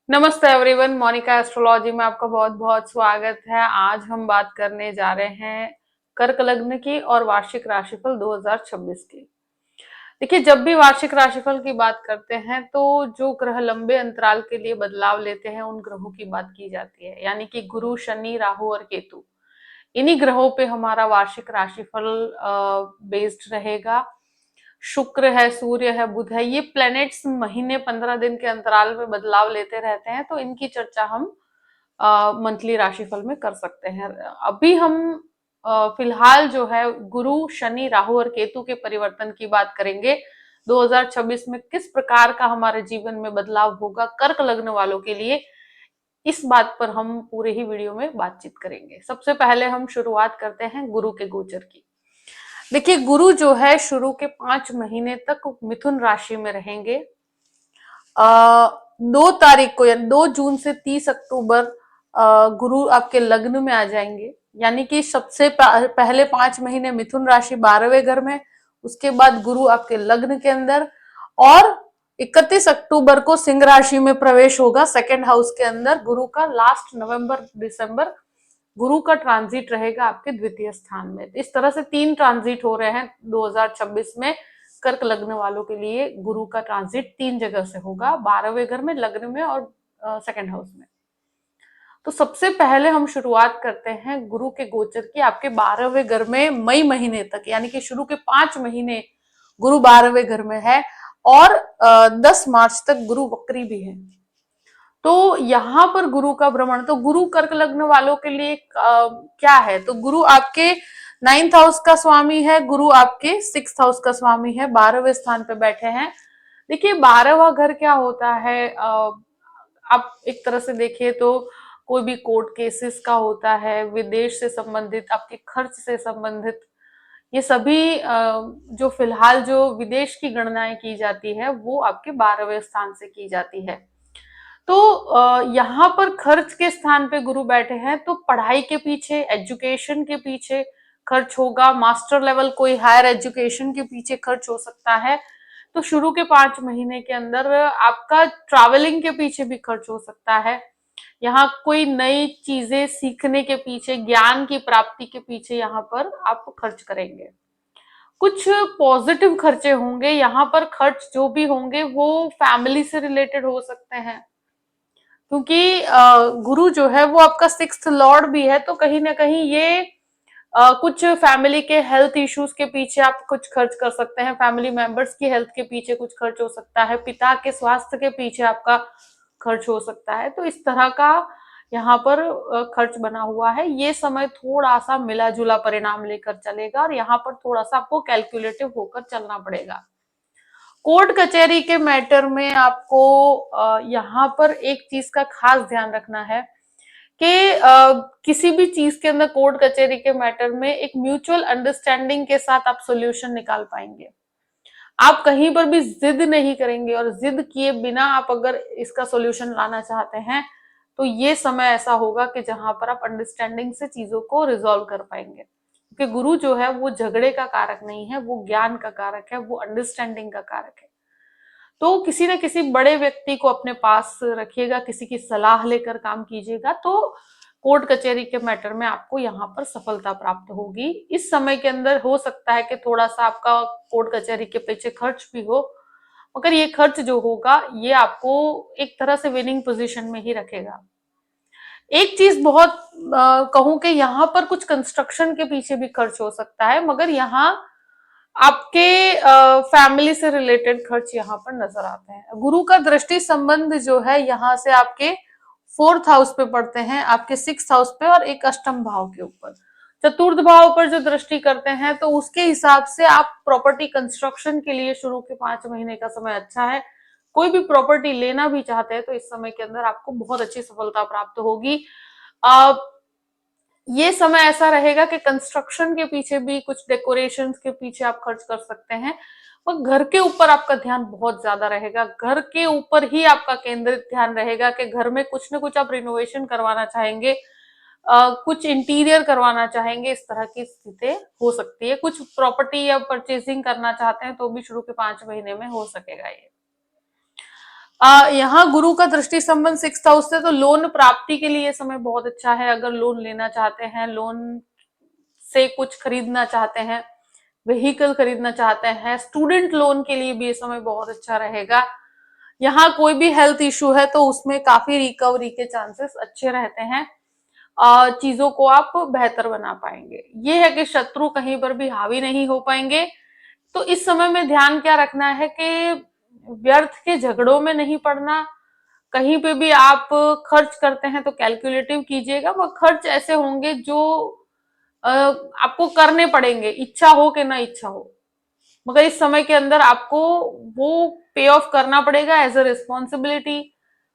नमस्ते everyone, Monika astrology में आपका बहुत बहुत स्वागत है। आज हम बात करने जा रहे हैं कर्क लग्न की और वार्षिक राशिफल 2026 की। देखिए, जब भी वार्षिक राशिफल की बात करते हैं तो जो ग्रह लंबे अंतराल के लिए बदलाव लेते हैं उन ग्रहों की बात की जाती है, यानी कि गुरु, शनि, राहु और केतु। इन्हीं ग्रहों पे हमारा वार्षिक राशिफल बेस्ड रहेगा। शुक्र है, सूर्य है, बुध है, ये प्लैनेट्स महीने 15 दिन के अंतराल में बदलाव लेते रहते हैं, तो इनकी चर्चा हम मंथली राशिफल में कर सकते हैं। अभी हम फिलहाल जो है गुरु, शनि, राहु और केतु के परिवर्तन की बात करेंगे। 2026 में किस प्रकार का हमारे जीवन में बदलाव होगा कर्क लग्न वालों के लिए, इस बात पर हम पूरे ही वीडियो में बातचीत करेंगे। सबसे पहले हम शुरुआत करते हैं गुरु के गोचर की। देखिए, गुरु जो है शुरू के 5 महीने तक मिथुन राशि में रहेंगे। 2 तारीख को यानी 2 जून से 30 अक्टूबर गुरु आपके लग्न में आ जाएंगे। यानी कि सबसे पहले 5 महीने मिथुन राशि 12वें घर में, उसके बाद गुरु आपके लग्न के अंदर, और 31 अक्टूबर को सिंह राशि में प्रवेश होगा सेकेंड हाउस के अंदर गुरु का। लास्ट नवंबर दिसंबर गुरु का ट्रांजिट रहेगा आपके द्वितीय स्थान में। इस तरह से 3 ट्रांजिट हो रहे हैं 2026 में। कर्क लग्न वालों के लिए गुरु का ट्रांजिट 3 जगह से होगा, 12वें घर में, लग्न में और सेकेंड हाउस में। तो सबसे पहले हम शुरुआत करते हैं गुरु के गोचर की। आपके 12वें घर में मई महीने तक, यानी कि शुरू के 5 महीने गुरु 12वें घर में है, और 10 मार्च तक गुरु वक्री भी है। तो यहाँ पर गुरु का भ्रमण, तो गुरु कर्क लग्न वालों के लिए क्या है, तो गुरु आपके 9th हाउस का स्वामी है, गुरु आपके 6th हाउस का स्वामी है, 12वें स्थान पे बैठे हैं। देखिए, 12वां घर क्या होता है, आप एक तरह से देखिए तो कोई भी कोर्ट केसेस का होता है, विदेश से संबंधित, आपके खर्च से संबंधित, ये सभी जो फिलहाल जो विदेश की गणनाएं की जाती है वो आपके 12वें स्थान से की जाती है। तो यहाँ पर खर्च के स्थान पे गुरु बैठे हैं, तो पढ़ाई के पीछे, एजुकेशन के पीछे खर्च होगा। मास्टर लेवल कोई हायर एजुकेशन के पीछे खर्च हो सकता है। तो शुरू के 5 महीने के अंदर आपका ट्रैवलिंग के पीछे भी खर्च हो सकता है। यहाँ कोई नई चीजें सीखने के पीछे, ज्ञान की प्राप्ति के पीछे यहाँ पर आप खर्च करेंगे। कुछ पॉजिटिव खर्चे होंगे यहाँ पर। खर्च जो भी होंगे वो फैमिली से रिलेटेड हो सकते हैं, क्योंकि गुरु जो है वो आपका 6th लॉर्ड भी है। तो कहीं ना कहीं ये कुछ फैमिली के हेल्थ इश्यूज के पीछे आप कुछ खर्च कर सकते हैं, फैमिली मेंबर्स की हेल्थ के पीछे कुछ खर्च हो सकता है, पिता के स्वास्थ्य के पीछे आपका खर्च हो सकता है। तो इस तरह का यहाँ पर खर्च बना हुआ है। ये समय थोड़ा सा मिला जुला परिणाम लेकर चलेगा, और यहाँ पर थोड़ा सा आपको कैलकुलेटिव होकर चलना पड़ेगा। कोर्ट कचहरी के मैटर में आपको यहाँ पर एक चीज का खास ध्यान रखना है कि किसी भी चीज के अंदर, कोर्ट कचहरी के मैटर में, एक म्यूचुअल अंडरस्टैंडिंग के साथ आप सॉल्यूशन निकाल पाएंगे। आप कहीं पर भी जिद नहीं करेंगे, और जिद किए बिना आप अगर इसका सॉल्यूशन लाना चाहते हैं तो ये समय ऐसा होगा कि जहां पर आप अंडरस्टैंडिंग से चीजों को रिजॉल्व कर पाएंगे। क्योंकि गुरु जो है वो झगड़े का कारक नहीं है, वो ज्ञान का कारक है, वो अंडरस्टैंडिंग का कारक है। तो किसी न किसी बड़े व्यक्ति को अपने पास रखिएगा, किसी की सलाह लेकर काम कीजिएगा, तो कोर्ट कचहरी के मैटर में आपको यहाँ पर सफलता प्राप्त होगी। इस समय के अंदर हो सकता है कि थोड़ा सा आपका कोर्ट कचहरी के पीछे खर्च भी हो, मगर ये खर्च जो होगा ये आपको एक तरह से विनिंग पोजीशन में ही रखेगा। एक चीज बहुत कहूं कि यहाँ पर कुछ कंस्ट्रक्शन के पीछे भी खर्च हो सकता है, मगर यहाँ आपके फैमिली से रिलेटेड खर्च यहाँ पर नजर आते हैं। गुरु का दृष्टि संबंध जो है यहाँ से आपके 4th हाउस पे पड़ते हैं, आपके 6th हाउस पे, और एक अष्टम भाव के ऊपर, चतुर्थ भाव पर जो दृष्टि करते हैं, तो उसके हिसाब से आप प्रॉपर्टी कंस्ट्रक्शन के लिए शुरू के 5 महीने का समय अच्छा है। कोई भी प्रॉपर्टी लेना भी चाहते हैं तो इस समय के अंदर आपको बहुत अच्छी सफलता प्राप्त होगी। ये समय ऐसा रहेगा कि कंस्ट्रक्शन के पीछे भी, कुछ डेकोरेशन के पीछे आप खर्च कर सकते हैं, और घर के ऊपर आपका ध्यान बहुत ज्यादा रहेगा। घर के ऊपर ही आपका केंद्रित ध्यान रहेगा कि घर में कुछ ना कुछ आप रिनोवेशन करवाना चाहेंगे, कुछ इंटीरियर करवाना चाहेंगे, इस तरह की स्थिति हो सकती है। कुछ प्रॉपर्टी या परचेसिंग करना चाहते हैं तो भी शुरू के 5 महीने में हो सकेगा ये। यहाँ गुरु का दृष्टि संबंध 6th हाउस से, तो लोन प्राप्ति के लिए ये समय बहुत अच्छा है। अगर लोन लेना चाहते हैं, लोन से कुछ खरीदना चाहते हैं, व्हीकल खरीदना चाहते हैं, स्टूडेंट लोन के लिए भी ये समय बहुत अच्छा रहेगा। यहाँ कोई भी हेल्थ इश्यू है तो उसमें काफी रिकवरी के चांसेस अच्छे रहते हैं। चीजों को आप बेहतर बना पाएंगे। ये है कि शत्रु कहीं पर भी हावी नहीं हो पाएंगे। तो इस समय में ध्यान क्या रखना है कि व्यर्थ के झगड़ों में नहीं पड़ना। कहीं पे भी आप खर्च करते हैं तो कैलकुलेटिव कीजिएगा। वह खर्च ऐसे होंगे जो आपको करने पड़ेंगे, इच्छा हो कि ना इच्छा हो, मगर इस समय के अंदर आपको वो पे ऑफ करना पड़ेगा एज अ रिस्पॉन्सिबिलिटी।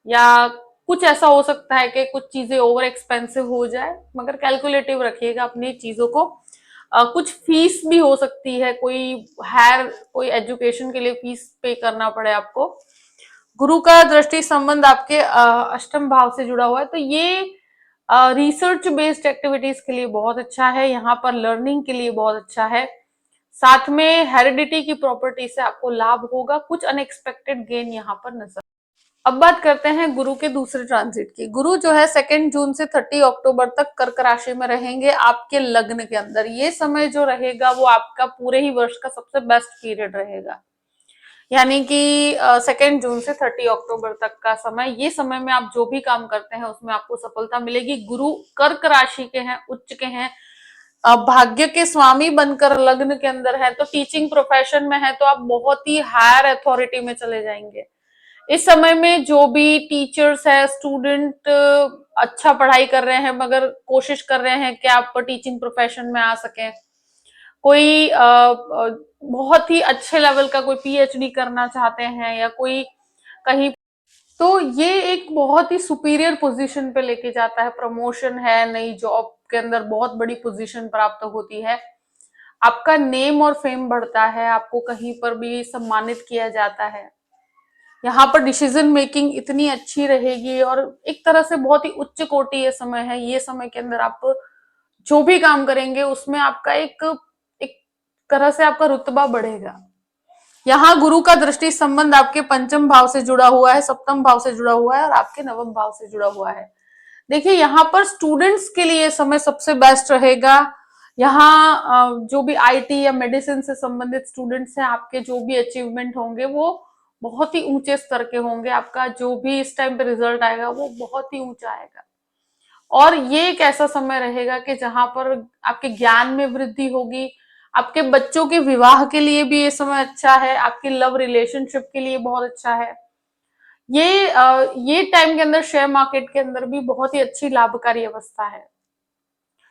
या कुछ ऐसा हो सकता है कि कुछ चीजें ओवर एक्सपेंसिव हो जाए, मगर कैलकुलेटिव रखिएगा अपनी चीजों को। कुछ फीस भी हो सकती है, कोई एजुकेशन के लिए फीस पे करना पड़े आपको। गुरु का दृष्टि संबंध आपके अष्टम भाव से जुड़ा हुआ है, तो ये रिसर्च बेस्ड एक्टिविटीज के लिए बहुत अच्छा है। यहाँ पर लर्निंग के लिए बहुत अच्छा है। साथ में हेरिडिटी की प्रॉपर्टी से आपको लाभ होगा। कुछ अनएक्सपेक्टेड गेन यहाँ पर नजर। अब बात करते हैं गुरु के दूसरे ट्रांजिट की। गुरु जो है 2 जून से 30 अक्टूबर तक कर्क राशि में रहेंगे आपके लग्न के अंदर। ये समय जो रहेगा वो आपका पूरे ही वर्ष का सबसे बेस्ट पीरियड रहेगा। यानी कि 2 जून से 30 अक्टूबर तक का समय, ये समय में आप जो भी काम करते हैं उसमें आपको सफलता मिलेगी। गुरु कर्क राशि के हैं, उच्च के हैं, भाग्य के स्वामी बनकर लग्न के अंदर है, तो टीचिंग प्रोफेशन में है तो आप बहुत ही हायर अथॉरिटी में चले जाएंगे। इस समय में जो भी टीचर्स है, स्टूडेंट अच्छा पढ़ाई कर रहे हैं मगर कोशिश कर रहे हैं कि आप टीचिंग प्रोफेशन में आ सकें, कोई बहुत ही अच्छे लेवल का कोई पीएचडी करना चाहते हैं या कोई कहीं, तो ये एक बहुत ही सुपीरियर पोजीशन पे लेके जाता है। प्रमोशन है, नई जॉब के अंदर बहुत बड़ी पोजीशन प्राप्त होती है, आपका नेम और फेम बढ़ता है, आपको कहीं पर भी सम्मानित किया जाता है। यहाँ पर डिसीजन मेकिंग इतनी अच्छी रहेगी और एक तरह से बहुत ही उच्च कोटि ये समय है। ये समय के अंदर आप जो भी काम करेंगे उसमें आपका एक एक तरह से आपका रुतबा बढ़ेगा। यहाँ गुरु का दृष्टि संबंध आपके पंचम भाव से जुड़ा हुआ है, सप्तम भाव से जुड़ा हुआ है और आपके नवम भाव से जुड़ा हुआ है। देखिए यहाँ पर स्टूडेंट्स के लिए समय सबसे बेस्ट रहेगा। यहाँ जो भी आईटी या मेडिसिन से संबंधित स्टूडेंट्स हैं, आपके जो भी अचीवमेंट होंगे वो बहुत ही ऊंचे स्तर के होंगे। आपका जो भी इस टाइम पे रिजल्ट आएगा वो बहुत ही ऊंचा आएगा। और ये एक ऐसा समय रहेगा कि जहां पर आपके ज्ञान में वृद्धि होगी। आपके बच्चों के विवाह के लिए भी ये समय अच्छा है, आपकी लव रिलेशनशिप के लिए बहुत अच्छा है। ये टाइम के अंदर शेयर मार्केट के अंदर भी बहुत ही अच्छी लाभकारी अवस्था है।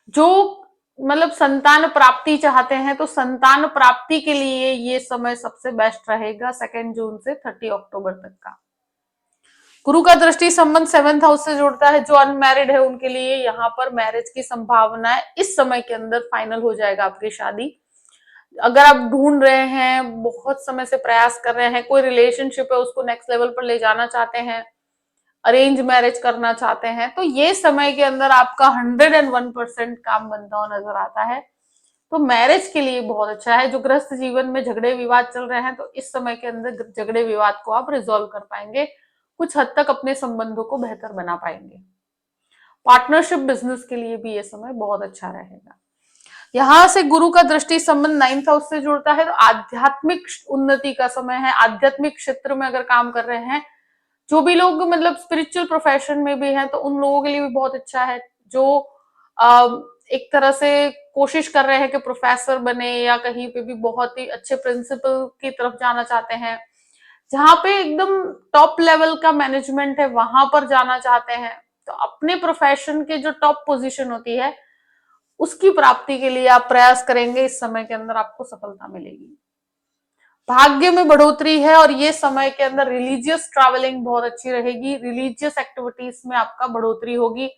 जो मतलब संतान प्राप्ति चाहते हैं तो संतान प्राप्ति के लिए ये समय सबसे बेस्ट रहेगा 2 जून से 30 अक्टूबर तक का। गुरु का दृष्टि संबंध 7th हाउस से जुड़ता है। जो अनमैरिड है उनके लिए यहाँ पर मैरिज की संभावना है, इस समय के अंदर फाइनल हो जाएगा आपकी शादी। अगर आप ढूंढ रहे हैं, बहुत समय से प्रयास कर रहे हैं, कोई रिलेशनशिप है उसको नेक्स्ट लेवल पर ले जाना चाहते हैं, अरेंज मैरिज करना चाहते हैं, तो ये समय के अंदर आपका 101% काम बनता हुआ नजर आता है। तो मैरिज के लिए बहुत अच्छा है। जो गृहस्थ जीवन में झगड़े विवाद चल रहे हैं तो इस समय के अंदर झगड़े विवाद को आप रिजोल्व कर पाएंगे, कुछ हद तक अपने संबंधों को बेहतर बना पाएंगे। पार्टनरशिप बिजनेस के लिए भी ये समय बहुत अच्छा रहेगा। यहाँ से गुरु का दृष्टि संबंध 9th हाउस से जुड़ता है, तो आध्यात्मिक उन्नति का समय है। आध्यात्मिक क्षेत्र में अगर काम कर रहे हैं, जो भी लोग मतलब स्पिरिचुअल प्रोफेशन में भी हैं, तो उन लोगों के लिए भी बहुत अच्छा है। जो एक तरह से कोशिश कर रहे हैं कि प्रोफेसर बने या कहीं पे भी बहुत ही अच्छे प्रिंसिपल की तरफ जाना चाहते हैं, जहां पे एकदम टॉप लेवल का मैनेजमेंट है वहां पर जाना चाहते हैं, तो अपने प्रोफेशन के जो टॉप पोजीशन होती है उसकी प्राप्ति के लिए आप प्रयास करेंगे। इस समय के अंदर आपको सफलता मिलेगी। भाग्य में बढ़ोतरी है और ये समय के अंदर रिलीजियस ट्रैवलिंग बहुत अच्छी रहेगी। रिलीजियस एक्टिविटीज में आपका बढ़ोतरी होगी।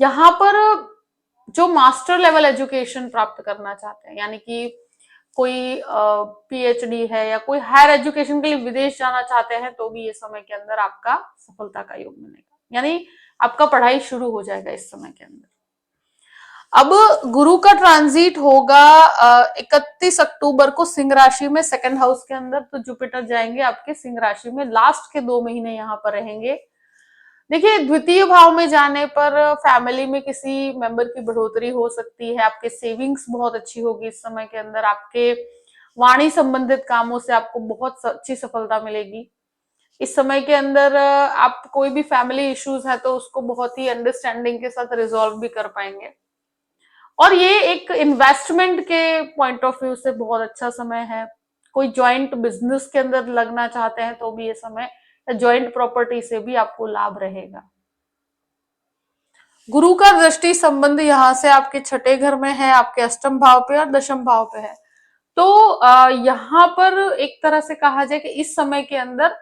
यहाँ पर जो मास्टर लेवल एजुकेशन प्राप्त करना चाहते हैं, यानी कि कोई पीएचडी है या कोई हायर एजुकेशन के लिए विदेश जाना चाहते हैं, तो भी ये समय के अंदर आपका सफलता का योग मिलेगा। यानी आपका पढ़ाई शुरू हो जाएगा इस समय के अंदर। अब गुरु का ट्रांजिट होगा 31 अक्टूबर को सिंह राशि में, सेकंड हाउस के अंदर। तो जुपिटर जाएंगे आपके सिंह राशि में, लास्ट के 2 महीने यहाँ पर रहेंगे। देखिए, द्वितीय भाव में जाने पर फैमिली में किसी मेंबर की बढ़ोतरी हो सकती है, आपके सेविंग्स बहुत अच्छी होगी इस समय के अंदर, आपके वाणी संबंधित कामों से आपको बहुत अच्छी सफलता मिलेगी इस समय के अंदर। आप कोई भी फैमिली इश्यूज है तो उसको बहुत ही अंडरस्टैंडिंग के साथ रिजॉल्व भी कर पाएंगे। और ये एक इन्वेस्टमेंट के पॉइंट ऑफ व्यू से बहुत अच्छा समय है। कोई जॉइंट बिजनेस के अंदर लगना चाहते हैं तो भी ये समय, जॉइंट प्रॉपर्टी से भी आपको लाभ रहेगा। गुरु का दृष्टि संबंध यहाँ से आपके छठे घर में है, आपके अष्टम भाव पे और दशम भाव पे है। तो यहाँ पर एक तरह से कहा जाए कि इस समय के अंदर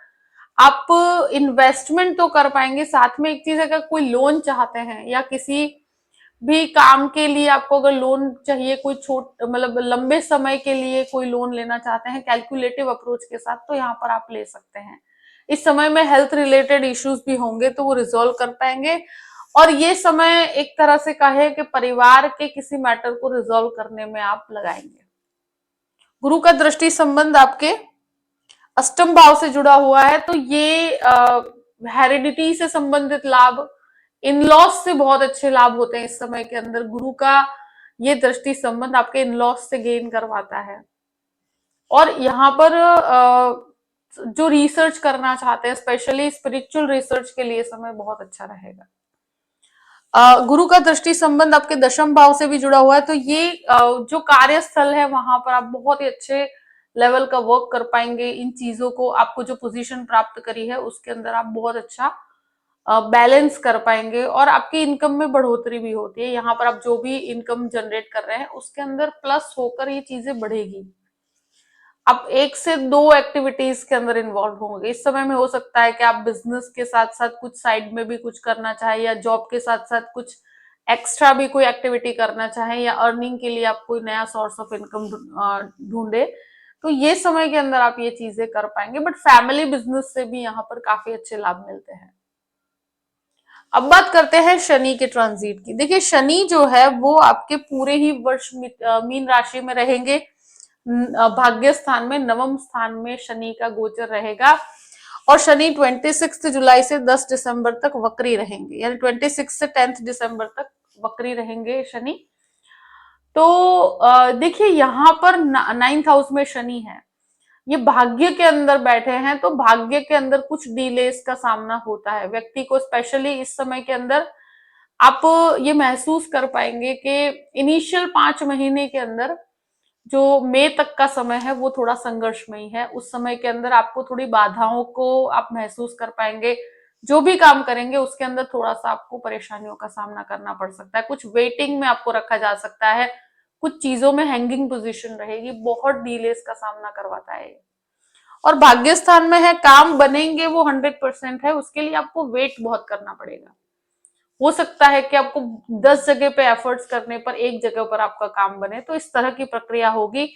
आप इन्वेस्टमेंट तो कर पाएंगे, साथ में एक चीज है, अगर कोई लोन चाहते हैं या किसी भी काम के लिए आपको अगर लोन चाहिए, कोई छोट मतलब लंबे समय के लिए कोई लोन लेना चाहते हैं कैलकुलेटिव अप्रोच के साथ, तो यहाँ पर आप ले सकते हैं। इस समय में हेल्थ रिलेटेड इश्यूज भी होंगे तो वो रिजॉल्व कर पाएंगे। और ये समय एक तरह से कहे कि परिवार के किसी मैटर को रिजॉल्व करने में आप लगाएंगे। गुरु का दृष्टि संबंध आपके अष्टम भाव से जुड़ा हुआ है, तो ये हेरिडिटी से संबंधित लाभ, इन लॉस से बहुत अच्छे लाभ होते हैं इस समय के अंदर। गुरु का ये दृष्टि संबंध आपके इन लॉस से गेन करवाता है। और यहाँ पर जो रिसर्च करना चाहते हैं, स्पेशली स्पिरिचुअल रिसर्च के लिए समय बहुत अच्छा रहेगा। गुरु का दृष्टि संबंध आपके दशम भाव से भी जुड़ा हुआ है, तो ये जो कार्यस्थल है वहां पर आप बहुत ही अच्छे लेवल का वर्क कर पाएंगे। इन चीजों को, आपको जो पोजीशन प्राप्त करी है उसके अंदर आप बहुत अच्छा बैलेंस कर पाएंगे और आपकी इनकम में बढ़ोतरी भी होती है। यहाँ पर आप जो भी इनकम जनरेट कर रहे हैं उसके अंदर प्लस होकर ये चीजें बढ़ेगी। आप 1 से 2 एक्टिविटीज के अंदर इन्वॉल्व होंगे इस समय में। हो सकता है कि आप बिजनेस के साथ साथ कुछ साइड में भी कुछ करना चाहे, या जॉब के साथ साथ कुछ एक्स्ट्रा भी कोई एक्टिविटी करना चाहे, या अर्निंग के लिए आप कोई नया सोर्स ऑफ इनकम ढूंढे, तो ये समय के अंदर आप ये चीजें कर पाएंगे। बट फैमिली बिजनेस से भी यहाँ पर काफी अच्छे लाभ मिलते हैं। अब बात करते हैं शनि के ट्रांजिट की। देखिए, शनि जो है वो आपके पूरे ही वर्ष मीन राशि में रहेंगे। भाग्य स्थान में, नवम स्थान में शनि का गोचर रहेगा। और शनि 26 जुलाई से 10 दिसंबर तक वक्री रहेंगे, यानी 26 से 10 दिसंबर तक वक्री रहेंगे शनि। तो देखिए, यहाँ पर 9th हाउस में शनि है, ये भाग्य के अंदर बैठे हैं, तो भाग्य के अंदर कुछ डिलेस का सामना होता है व्यक्ति को। स्पेशली इस समय के अंदर आप ये महसूस कर पाएंगे कि इनिशियल 5 महीने के अंदर जो मई तक का समय है वो थोड़ा संघर्षमयी है। उस समय के अंदर आपको थोड़ी बाधाओं को आप महसूस कर पाएंगे। जो भी काम करेंगे उसके अंदर थोड़ा सा आपको परेशानियों का सामना करना पड़ सकता है, कुछ वेटिंग में आपको रखा जा सकता है, कुछ चीजों में हैंगिंग पोजीशन रहेगी, बहुत डिलेस का सामना करवाता है। और भाग्य स्थान में है, काम बनेंगे वो 100% है, उसके लिए आपको वेट बहुत करना पड़ेगा। हो सकता है कि आपको 10 जगह पे एफर्ट्स करने पर एक जगह पर आपका काम बने, तो इस तरह की प्रक्रिया होगी।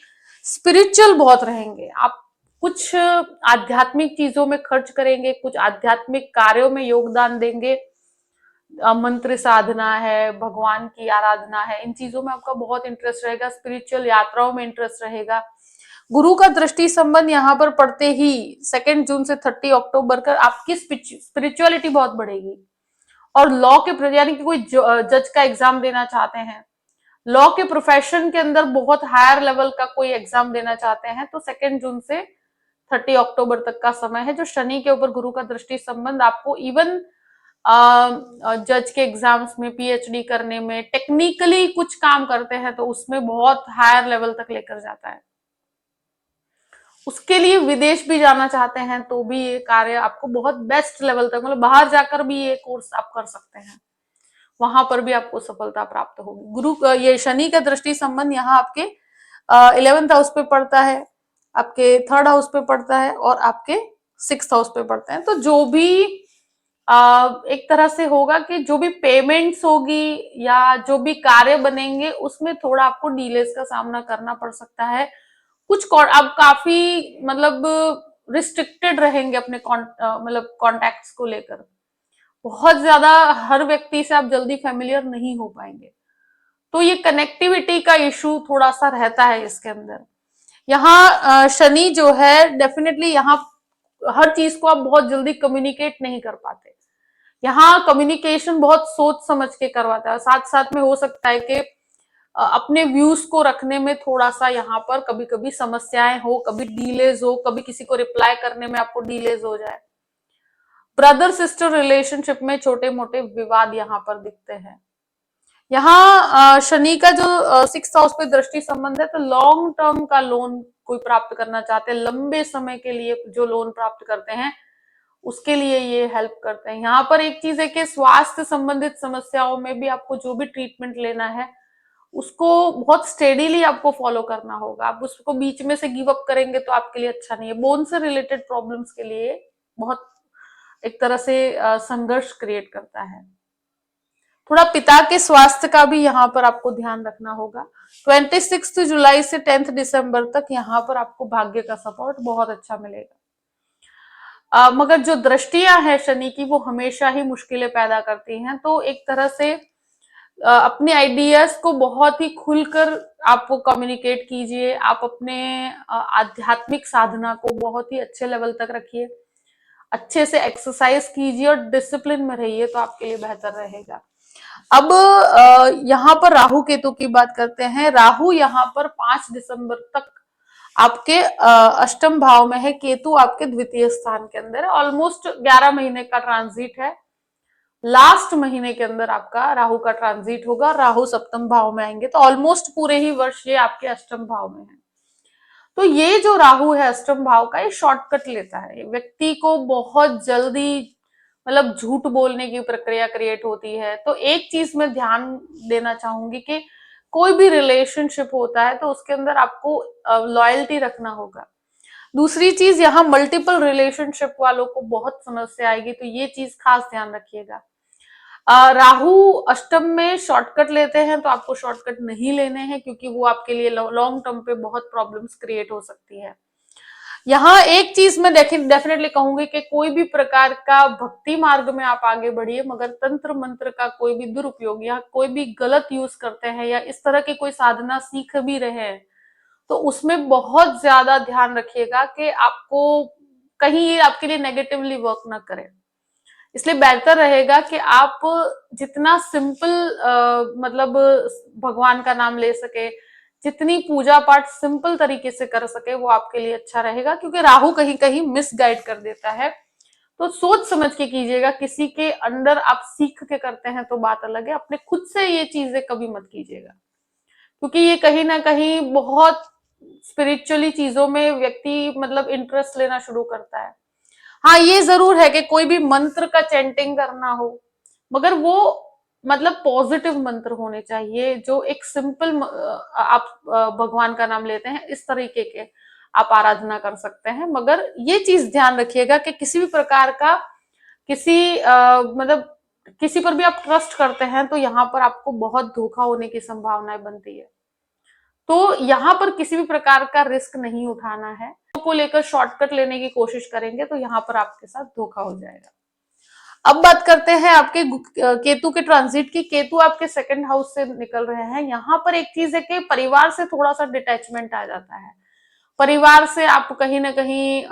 स्पिरिचुअल बहुत रहेंगे आप, कुछ आध्यात्मिक चीजों में खर्च करेंगे, कुछ आध्यात्मिक कार्यों में योगदान देंगे। मंत्र साधना है, भगवान की आराधना है, इन चीजों में आपका बहुत इंटरेस्ट रहेगा। स्पिरिचुअल यात्राओं में इंटरेस्ट रहेगा। गुरु का दृष्टि संबंध यहाँ पर पड़ते ही 2 जून से 30 अक्टूबर तक आपकी स्पिरिचुअलिटी बहुत बढ़ेगी। और लॉ के, यानी कि कोई जज का एग्जाम देना चाहते हैं, लॉ के प्रोफेशन के अंदर बहुत हायर लेवल का कोई एग्जाम देना चाहते हैं, तो 2 जून से 30 अक्टूबर तक का समय है। जो शनि के ऊपर गुरु का दृष्टि संबंध आपको इवन जज के एग्जाम्स में, पीएचडी करने में, टेक्निकली कुछ काम करते हैं तो उसमें बहुत हायर लेवल तक लेकर जाता है। उसके लिए विदेश भी जाना चाहते हैं तो भी ये कार्य आपको बहुत बेस्ट लेवल तक, मतलब बाहर जाकर भी ये कोर्स आप कर सकते हैं, वहां पर भी आपको सफलता प्राप्त होगी। ये शनि का दृष्टि संबंध यहाँ आपके 11th हाउस पे पड़ता है, आपके 3rd हाउस पे पड़ता है और आपके 6th हाउस पे पड़ता है। तो जो भी एक तरह से होगा कि जो भी पेमेंट्स होगी या जो भी कार्य बनेंगे उसमें थोड़ा आपको डिलेस का सामना करना पड़ सकता है। कुछ आप काफी मतलब रिस्ट्रिक्टेड रहेंगे अपने मतलब कॉन्टैक्ट्स को लेकर। बहुत ज्यादा हर व्यक्ति से आप जल्दी फेमिलियर नहीं हो पाएंगे। तो ये कनेक्टिविटी का इशू थोड़ा सा रहता है इसके अंदर। यहाँ शनि जो है डेफिनेटली यहाँ हर चीज को आप बहुत जल्दी कम्युनिकेट नहीं कर पाते। यहाँ कम्युनिकेशन बहुत सोच समझ के करवाता है। साथ साथ में हो सकता है कि अपने व्यूज को रखने में थोड़ा सा यहाँ पर कभी कभी समस्याएं हो, कभी डीलेज हो, कभी किसी को रिप्लाई करने में आपको डीलेज हो जाए। ब्रदर सिस्टर रिलेशनशिप में छोटे मोटे विवाद यहाँ पर दिखते हैं। यहाँ शनि का जो 6th हाउस पे दृष्टि संबंध है, तो लॉन्ग टर्म का लोन कोई प्राप्त करना चाहते हैं, लंबे समय के लिए जो लोन प्राप्त करते हैं उसके लिए ये हेल्प करते हैं। यहाँ पर एक चीज है कि स्वास्थ्य संबंधित समस्याओं में भी आपको जो भी ट्रीटमेंट लेना है उसको बहुत स्टेडीली आपको फॉलो करना होगा। आप उसको बीच में से गिव अप करेंगे तो आपके लिए अच्छा नहीं है। बोन से रिलेटेड प्रॉब्लम्स के लिए बहुत एक तरह से संघर्ष क्रिएट करता है। थोड़ा पिता के स्वास्थ्य का भी यहाँ पर आपको ध्यान रखना होगा। 26 जुलाई से 10 दिसंबर तक यहाँ पर आपको भाग्य का सपोर्ट बहुत अच्छा मिलेगा। मगर जो दृष्टियां हैं शनि की वो हमेशा ही मुश्किलें पैदा करती हैं। तो एक तरह से अपने आइडियाज को बहुत ही खुलकर आप कम्युनिकेट कीजिए। आप अपने आध्यात्मिक साधना को बहुत ही अच्छे लेवल तक रखिए, अच्छे से एक्सरसाइज कीजिए और डिसिप्लिन में रहिए तो आपके लिए बेहतर रहेगा। अब यहाँ पर राहु केतु की बात करते हैं। राहु यहाँ पर 5 दिसंबर तक आपके अष्टम भाव में है, केतु आपके द्वितीय स्थान के अंदर है। ऑलमोस्ट 11 महीने का ट्रांजिट है। लास्ट महीने के अंदर आपका राहु का ट्रांजिट होगा, राहु सप्तम भाव में आएंगे, तो ऑलमोस्ट पूरे ही वर्ष ये आपके अष्टम भाव में है। तो ये जो राहु है अष्टम भाव का, ये शॉर्टकट लेता है। व्यक्ति को बहुत जल्दी मतलब झूठ बोलने की प्रक्रिया क्रिएट होती है। तो एक चीज में ध्यान देना चाहूंगी कि कोई भी रिलेशनशिप होता है तो उसके अंदर आपको लॉयल्टी रखना होगा। दूसरी चीज, यहाँ मल्टीपल रिलेशनशिप वालों को बहुत समस्या आएगी, तो ये चीज खास ध्यान रखिएगा। राहु अष्टम में शॉर्टकट लेते हैं तो आपको शॉर्टकट नहीं लेने हैं, क्योंकि वो आपके लिए लॉन्ग टर्म पे बहुत प्रॉब्लम्स क्रिएट हो सकती है। यहाँ एक चीज मैं डेफिनेटली कहूंगी कि कोई भी प्रकार का भक्ति मार्ग में आप आगे बढ़िए, मगर तंत्र मंत्र का कोई भी दुरुपयोग या कोई भी गलत यूज करते हैं या इस तरह की कोई साधना सीख भी रहे हैं तो उसमें बहुत ज्यादा ध्यान रखिएगा कि आपको कहीं ये आपके लिए नेगेटिवली वर्क ना करे। इसलिए बेहतर रहेगा कि आप जितना सिंपल मतलब भगवान का नाम ले सके, जितनी पूजा पाठ सिंपल तरीके से कर सके वो आपके लिए अच्छा रहेगा, क्योंकि राहु कहीं कहीं मिसगाइड कर देता है। तो सोच समझ के कीजिएगा। किसी के अंडर आप सीख के करते हैं तो बात अलग है, अपने खुद से ये चीजें कभी मत कीजिएगा, क्योंकि ये कहीं ना कहीं बहुत स्पिरिचुअली चीजों में व्यक्ति मतलब इंटरेस्ट लेना शुरू करता है। हाँ, ये जरूर है कि कोई भी मंत्र का चैंटिंग करना हो, मगर वो मतलब पॉजिटिव मंत्र होने चाहिए, जो एक सिंपल आप भगवान का नाम लेते हैं इस तरीके के आप आराधना कर सकते हैं। मगर ये चीज ध्यान रखिएगा कि किसी भी प्रकार का किसी मतलब किसी पर भी आप ट्रस्ट करते हैं तो यहाँ पर आपको बहुत धोखा होने की संभावनाएं बनती है। तो यहाँ पर किसी भी प्रकार का रिस्क नहीं उठाना है। को लेकर शॉर्टकट लेने की कोशिश करेंगे तो यहाँ पर आपके साथ धोखा हो जाएगा। अब बात करते हैं आपके केतु के ट्रांजिट की। केतु आपके सेकंड हाउस से निकल रहे हैं। यहाँ पर एक चीज है कि परिवार से थोड़ा सा डिटैचमेंट आ जाता है। परिवार से आप कहीं ना कहीं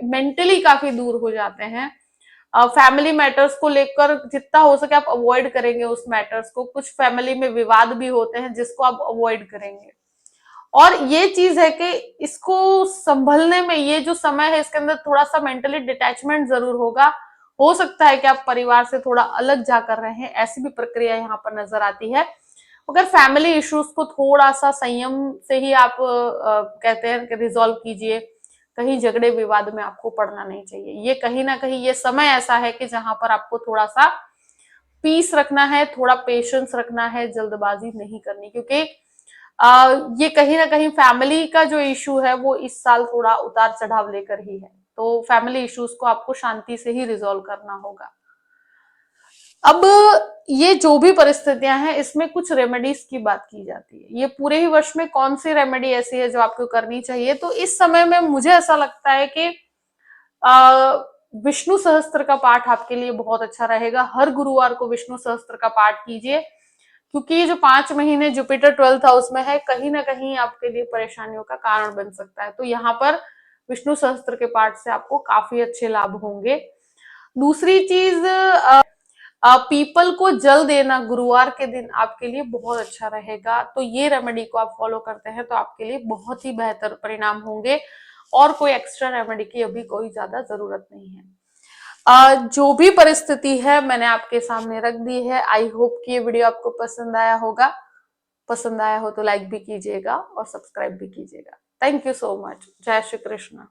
मेंटली काफी दूर हो जाते हैं। फैमिली मैटर्स को लेकर जितना हो सके आप अवॉइड करेंगे उस मैटर्स को। कुछ फैमिली में विवाद भी होते हैं जिसको आप अवॉइड करेंगे। और ये चीज है कि इसको संभलने में ये जो समय है इसके अंदर थोड़ा सा मेंटली डिटैचमेंट जरूर होगा। हो सकता है कि आप परिवार से थोड़ा अलग जाकर रहे हैं, ऐसी भी प्रक्रिया यहाँ पर नजर आती है। अगर फैमिली इश्यूज को थोड़ा सा संयम से ही आप कहते हैं कि रिजॉल्व कीजिए। कहीं झगड़े विवाद में आपको पड़ना नहीं चाहिए। ये कहीं ना कहीं ये समय ऐसा है कि जहां पर आपको थोड़ा सा पीस रखना है, थोड़ा पेशेंस रखना है, जल्दबाजी नहीं करनी, क्योंकि ये कहीं ना कहीं फैमिली का जो इशू है वो इस साल थोड़ा उतार चढ़ाव लेकर ही है। तो फैमिली इश्यूज को आपको शांति से ही रिजॉल्व करना होगा। अब ये जो भी परिस्थितियां हैं इसमें कुछ रेमेडीज की बात की जाती है। ये पूरे ही वर्ष में कौन सी रेमेडी ऐसी है जो आपको करनी चाहिए, तो इस समय में मुझे ऐसा लगता है कि विष्णु सहस्त्र का पाठ आपके लिए बहुत अच्छा रहेगा। हर गुरुवार को विष्णु सहस्त्र का पाठ कीजिए, क्योंकि ये जो 5 महीने जुपिटर 12th हाउस में है, कहीं ना कहीं आपके लिए परेशानियों का कारण बन सकता है। तो यहाँ पर विष्णु सहस्त्र के पाठ से आपको काफी अच्छे लाभ होंगे। दूसरी चीज, पीपल को जल देना गुरुवार के दिन आपके लिए बहुत अच्छा रहेगा। तो ये रेमेडी को आप फॉलो करते हैं तो आपके लिए बहुत ही बेहतर परिणाम होंगे, और कोई एक्स्ट्रा रेमेडी की अभी कोई ज्यादा जरूरत नहीं है। जो भी परिस्थिति है मैंने आपके सामने रख दी है। आई होप कि ये वीडियो आपको पसंद आया होगा। पसंद आया हो तो लाइक भी कीजिएगा और सब्सक्राइब भी कीजिएगा। Thank you so much. जय श्री कृष्ण।